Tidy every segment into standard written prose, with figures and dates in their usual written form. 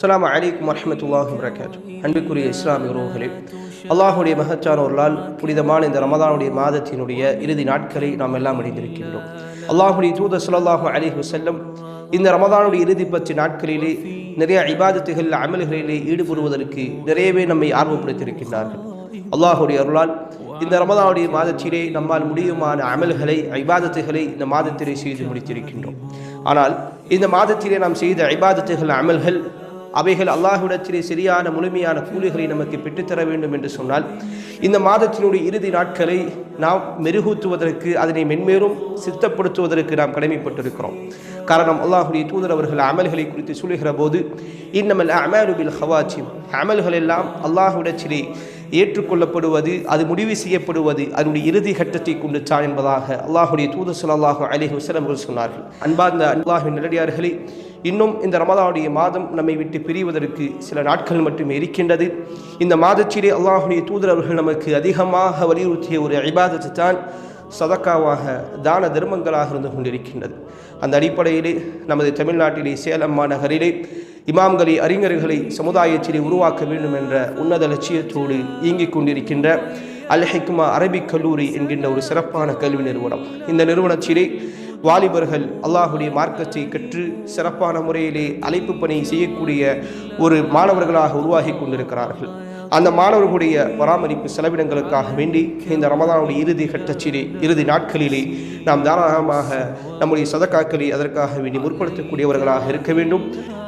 அஸ்ஸலாமு அலைக்கும் வரஹ்மத்துல்லாஹி வபரகாத்துஹு. அன்பிற்குரிய இஸ்லாமிய உறவுகளே, அல்லாஹுடைய மகத்தான ஒரு நாள் புனிதமான இந்த ரமதானுடைய மாதத்தினுடைய இறுதி நாட்களை நாம் எல்லாம் அடைந்திருக்கின்றோம். அல்லாஹுடைய தூதர் ஸல்லல்லாஹு அலைஹி வஸல்லம் இந்த ரமதானுடைய இறுதி 10 நாட்களிலே நிறைய இபாதத்துகள் அமல்களிலே ஈடுபடுவதற்கு நிறையவே நம்மை ஆர்வப்படுத்தியிருக்கின்றார்கள். அல்லாஹுடைய அருளால் இந்த ரமதானுடைய மாதத்திலே நம்மால் முடியுமான அமல்களை இபாதத்துகளை இந்த மாதத்திலே செய்து முடித்திருக்கின்றோம். ஆனால் இந்த மாதத்திலே நாம் செய்த இபாதத்துகள் அமல்கள் அவைகள் அல்லாஹ்விடத்திலே சரியான முழுமையான கூலிகளை நமக்கு பெற்றுத்தர வேண்டும் என்று சொன்னால் இந்த மாதத்தினுடைய இறுதி நாட்களை நாம் மெருகூத்துவதற்கு, அதனை மென்மேலும் சித்தப்படுத்துவதற்கு நாம் கடமைப்பட்டிருக்கிறோம். காரணம், அல்லாஹுடைய தூதர் அவர்கள் அமல்களை குறித்து சொல்லுகிற போது, இன்னமல் அஅமாலு பில் ஹவாத்திம், அமல்கள் எல்லாம் அல்லாஹ்விடத்திலே ஏற்றுக்கொள்ளப்படுவது, அது முடிவு செய்யப்படுவது அதனுடைய இறுதி கட்டத்தை கொண்டு தான் என்பதாக அல்லாஹுடைய தூதர் ஸல்லல்லாஹு அலைஹி வஸல்லம் அவர்கள் சொன்னார்கள். அன்பார்ந்த அல்லாஹ்வின் நல்லடியார்களே, இன்னும் இந்த ரமதானுடைய மாதம் நம்மை விட்டு பிரிவதற்கு சில நாட்கள் மட்டுமே இருக்கின்றது. இந்த மாதத்திலே அல்லாஹுடைய தூதர் அவர்கள் நமக்கு அதிகமாக வலியுறுத்திய ஒரு இபாதத்து தான் சதக்காவாக, தான தர்மங்களாக இருந்து கொண்டிருக்கின்றது. அந்த அடிப்படையிலே நமது தமிழ்நாட்டிலே சேலம் மாநகரிலே இமாம்களை, அறிஞர்களை சமுதாயத்திலே உருவாக்க வேண்டும் என்ற உன்னத லட்சியத்தோடு இயங்கிக் கொண்டிருக்கின்ற அல் ஹிக்மா அரபிக் கல்லூரி என்கின்ற ஒரு சிறப்பான கல்வி நிறுவனம். இந்த நிறுவனத்திலே வாலிபர்கள் அல்லாஹுடைய மார்க்கத்தை கற்று சிறப்பான முறையிலே அழைப்பு பணி செய்யக்கூடிய ஒரு மாணவர்களாக உருவாகி கொண்டிருக்கிறார்கள். அந்த மாணவர்களுடைய பராமரிப்பு செலவினங்களுக்காக வேண்டி இந்த ரமதானுடைய இறுதி நாட்களிலே நாம் தாராளமாக நம்முடைய சதக்காக்களை அதற்காக வேண்டி முற்படுத்தக்கூடியவர்களாக இருக்க வேண்டும்.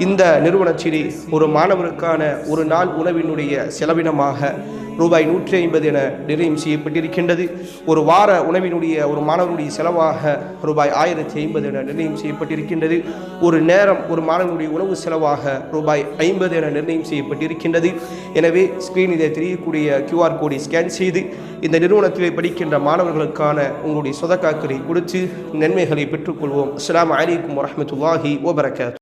இந்த நிறுவனத்திலே ஒரு மாணவருக்கான ஒரு நாள் உணவினுடைய செலவினமாக ரூபாய் 150 என நிர்ணயம் செய்யப்பட்டிருக்கின்றது. ஒரு வார உணவினுடைய ஒரு மாணவனுடைய செலவாக ரூபாய் 1050 என நிர்ணயம் செய்யப்பட்டிருக்கின்றது. ஒரு நேரம் ஒரு மாணவனுடைய உணவு செலவாக ரூபாய் 50 என நிர்ணயம் செய்யப்பட்டிருக்கின்றது. எனவே ஸ்கிரீனில் தெரியக்கூடிய QR கோடை ஸ்கேன் செய்து இந்த நிறுவனத்திலே படிக்கின்ற மாணவர்களுக்கான உங்களுடைய சதக்காக்களை கொடுத்து நன்மைகளை பெற்றுக்கொள்வோம். அஸ்ஸலாமு அலைக்கும் வரஹ்மத்துல்லாஹி வபரகாத்துஹு.